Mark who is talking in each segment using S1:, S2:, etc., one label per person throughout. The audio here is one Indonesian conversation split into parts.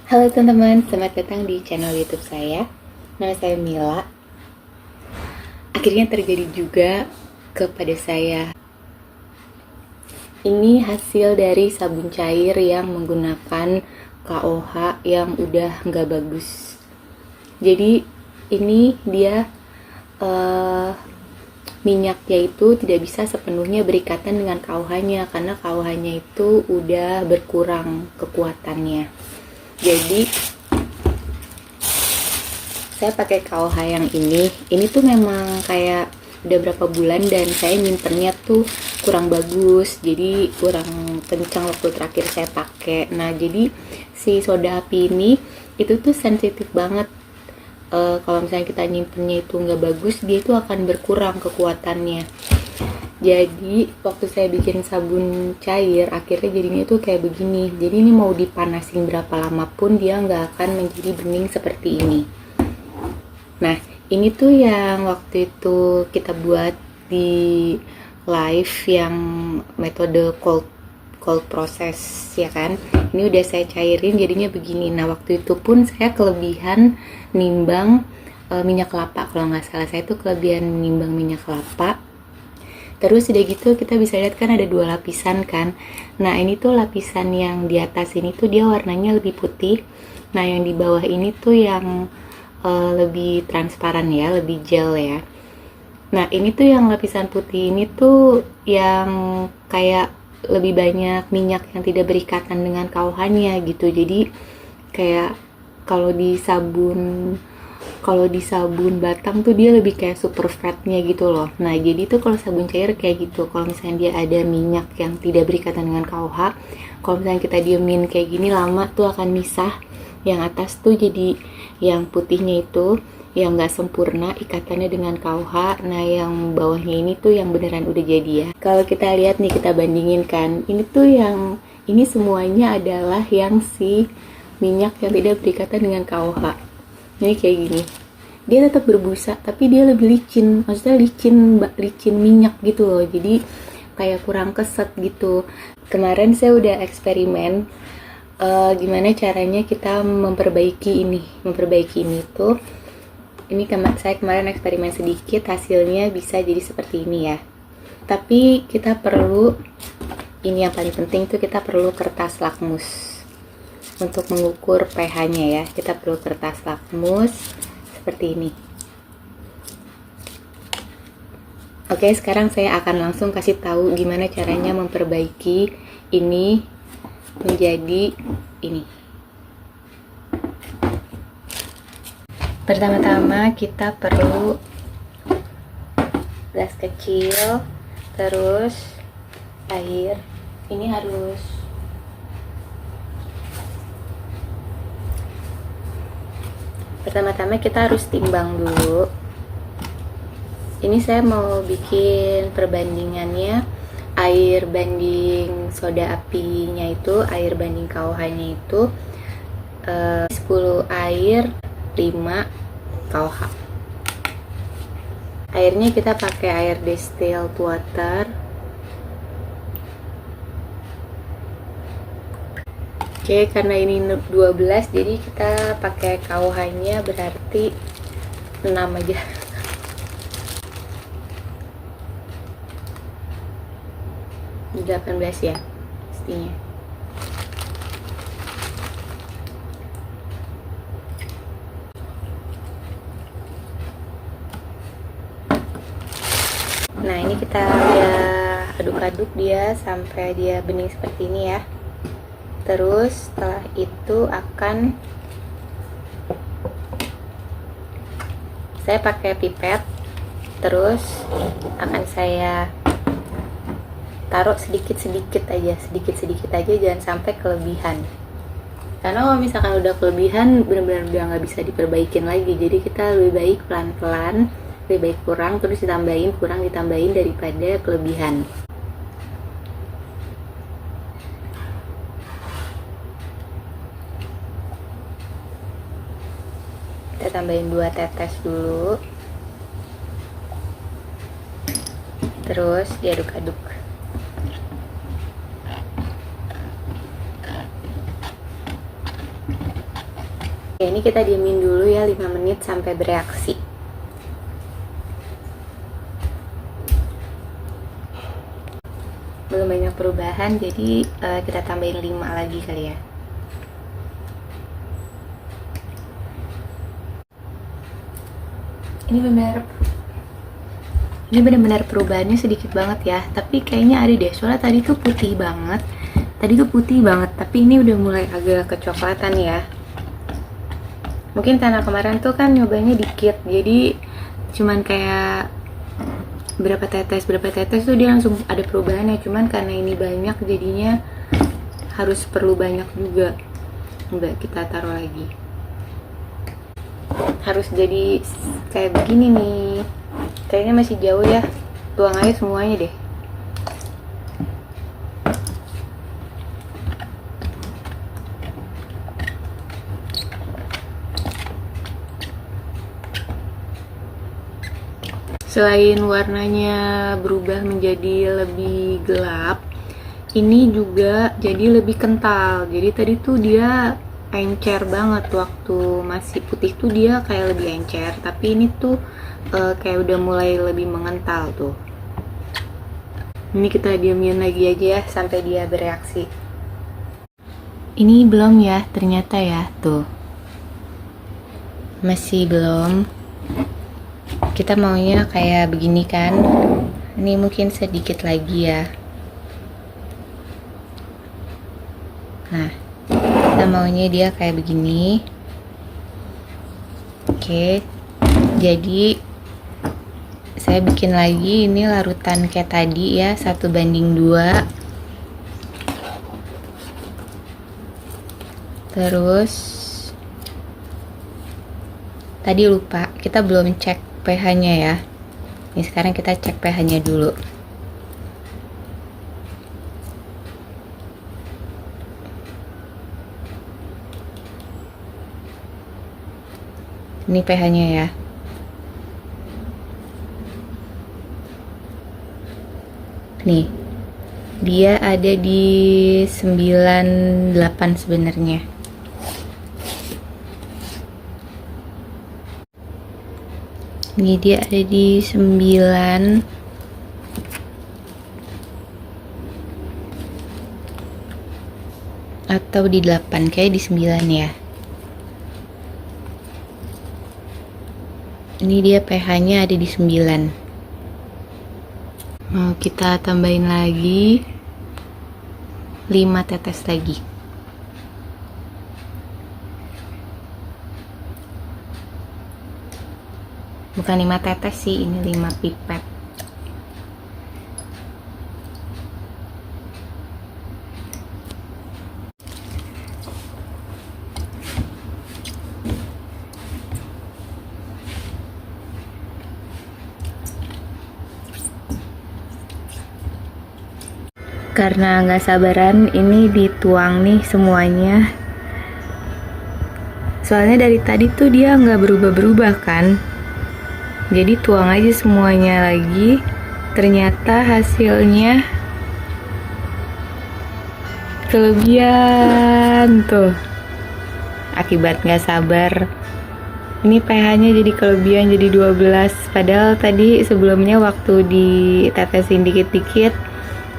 S1: Halo teman-teman, selamat datang di channel YouTube saya. Nama saya Mila. Akhirnya terjadi juga kepada saya. Ini hasil dari sabun cair yang menggunakan KOH yang udah nggak bagus. Jadi ini dia minyaknya itu tidak bisa sepenuhnya berikatan dengan KOH-nya karena KOH-nya itu udah berkurang kekuatannya. Jadi saya pakai KOH yang ini tuh memang kayak udah berapa bulan dan saya nyimpennya tuh kurang bagus, jadi kurang kencang waktu terakhir saya pakai. Nah jadi si soda api ini itu tuh sensitif banget. Kalau misalnya kita nyimpennya itu nggak bagus, dia itu akan berkurang kekuatannya. Jadi waktu saya bikin sabun cair, akhirnya jadinya tuh kayak begini. Jadi ini mau dipanasin berapa lama pun dia nggak akan menjadi bening seperti ini. Nah ini tuh yang waktu itu kita buat di live yang metode cold process ya kan. Ini udah saya cairin jadinya begini. Nah waktu itu pun saya kelebihan nimbang minyak kelapa. Kalau nggak salah saya tuh kelebihan nimbang minyak kelapa. Terus udah gitu kita bisa lihat kan ada dua lapisan kan. Nah ini tuh lapisan yang di atas ini tuh dia warnanya lebih putih. Nah yang di bawah ini tuh yang lebih transparan ya, lebih gel ya. Nah ini tuh yang lapisan putih ini tuh yang kayak lebih banyak minyak yang tidak berikatan dengan KOH-nya gitu. Jadi kayak kalau di sabun batang tuh dia lebih kayak super fatnya gitu loh. Nah jadi tuh kalau sabun cair kayak gitu, kalau misalnya dia ada minyak yang tidak berikatan dengan KOH, kalau misalnya kita diemin kayak gini lama tuh akan misah. Yang atas tuh jadi yang putihnya itu yang gak sempurna ikatannya dengan KOH. Nah yang bawahnya ini tuh yang beneran udah jadi ya. Kalau kita lihat nih, kita bandingin kan, ini tuh yang ini semuanya adalah yang si minyak yang tidak berikatan dengan KOH. Ini kayak gini, dia tetap berbusa tapi dia lebih licin, maksudnya licin minyak gitu loh, jadi kayak kurang keset gitu. Kemarin saya udah eksperimen gimana caranya kita memperbaiki ini tuh. Ini saya kemarin eksperimen sedikit, hasilnya bisa jadi seperti ini ya. Tapi kita perlu, ini yang paling penting tuh, kita perlu kertas lakmus untuk mengukur pH-nya ya. Kita perlu kertas lakmus seperti ini. Oke, sekarang saya akan langsung kasih tahu gimana caranya memperbaiki ini menjadi ini. Pertama-tama kita perlu gelas kecil, terus air. Ini harus pertama-tama kita harus timbang dulu. Ini saya mau bikin perbandingannya, air banding soda apinya itu, air banding KOH-nya itu 10 air 5 KOH. Airnya kita pakai air distilled water. Oke, karena ini 12 jadi kita pakai KOH-nya berarti 6 aja. Di 18 ya pastinya. Nah ini kita udah aduk-aduk dia sampai dia bening seperti ini ya. Terus setelah itu saya pakai pipet, terus akan saya taruh sedikit-sedikit aja, jangan sampai kelebihan. Karena kalau misalkan udah kelebihan benar-benar udah nggak bisa diperbaikin lagi. Jadi kita lebih baik pelan-pelan, lebih baik kurang terus ditambahin, kurang ditambahin daripada kelebihan. Kita tambahin 2 tetes dulu, terus diaduk-aduk. Oke, ini kita diemin dulu ya 5 menit sampai bereaksi. Belum banyak perubahan, jadi kita tambahin 5 lagi kali ya. Ini benar-benar perubahannya sedikit banget ya, tapi kayaknya ada deh, soalnya tadi tuh putih banget, tapi ini udah mulai agak kecoklatan ya. Mungkin karena kemarin tuh kan nyobanya dikit, jadi cuman kayak berapa tetes tuh dia langsung ada perubahannya. Cuman karena ini banyak, jadinya harus perlu banyak juga. Udah, kita taruh lagi. Harus jadi kayak begini nih. Kayaknya masih jauh ya. Tuang aja semuanya deh. Selain warnanya berubah menjadi lebih gelap, ini juga jadi lebih kental. Jadi tadi tuh dia encer banget, waktu masih putih tuh dia kayak lebih encer, tapi ini tuh kayak udah mulai lebih mengental tuh. Ini kita diamin lagi aja ya sampai dia bereaksi. Ini belum ya, ternyata ya, tuh masih belum. Kita maunya kayak begini kan. Ini mungkin sedikit lagi ya. Nah, kita maunya dia kayak begini. Oke, jadi saya bikin lagi ini larutan kayak tadi ya, 1:2. Terus tadi lupa, kita belum cek pH-nya ya. Ini sekarang kita cek pH-nya dulu. Ini pH-nya ya. Nih, dia ada di 98 sebenarnya. Ini dia ada di 9. Atau di 8, kayak di 9 ya. Ini dia pH-nya ada di 9. Mau kita tambahin lagi 5 tetes lagi. Bukan 5 tetes sih, ini 5 pipet. Karena nggak sabaran ini dituang nih semuanya. Soalnya dari tadi tuh dia nggak berubah-berubah kan. Jadi tuang aja semuanya lagi. Ternyata hasilnya kelebihan tuh. Akibat nggak sabar. Ini pH-nya jadi kelebihan, jadi 12. Padahal tadi sebelumnya waktu ditetesin dikit-dikit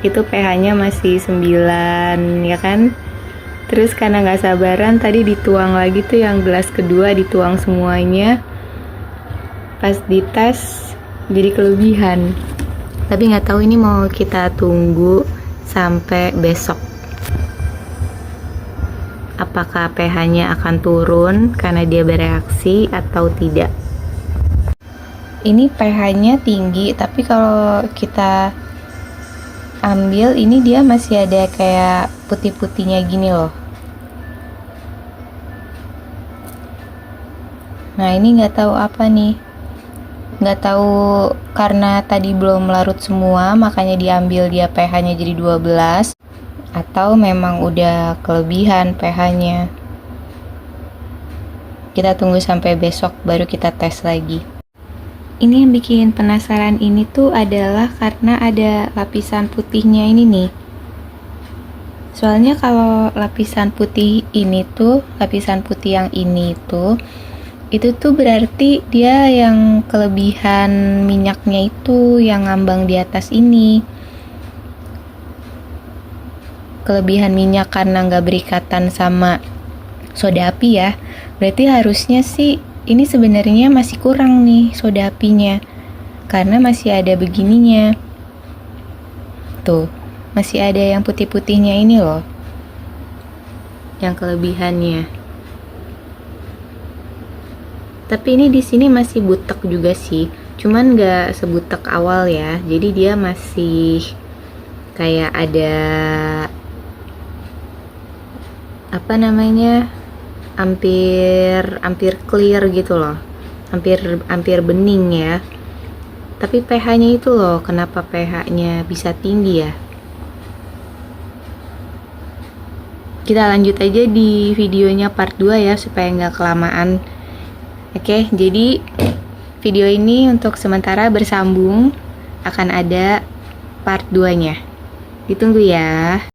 S1: itu pH-nya masih 9 ya kan. Terus karena nggak sabaran tadi dituang lagi tuh, yang gelas kedua dituang semuanya. Pas dites jadi kelebihan. Tapi nggak tahu ini mau kita tunggu sampai besok. Apakah pH-nya akan turun karena dia bereaksi atau tidak. Ini pH-nya tinggi, tapi kalau kita ambil ini dia masih ada kayak putih-putihnya gini loh. Nah, ini nggak tahu apa nih. Nggak tahu karena tadi belum larut semua makanya diambil dia pH-nya jadi 12, atau memang udah kelebihan pH-nya. Kita tunggu sampai besok baru kita tes lagi. Ini yang bikin penasaran ini tuh adalah karena ada lapisan putihnya ini nih. Soalnya kalau lapisan putih ini tuh, lapisan putih yang ini tuh, itu tuh berarti dia yang kelebihan minyaknya itu yang ngambang di atas ini. Kelebihan minyak karena nggak berikatan sama soda api ya. Berarti harusnya sih ini sebenarnya masih kurang nih soda apinya. Karena masih ada begininya. Tuh, masih ada yang putih-putihnya ini loh. Yang kelebihannya. Tapi ini di sini masih butek juga sih. Cuman nggak sebutek awal ya. Jadi dia masih kayak ada apa namanya? Hampir clear gitu loh. Hampir bening ya. Tapi pH-nya itu loh, kenapa pH-nya bisa tinggi ya? Kita lanjut aja di videonya part 2 ya, supaya nggak kelamaan. Oke, jadi video ini untuk sementara bersambung, akan ada part 2-nya. Ditunggu ya.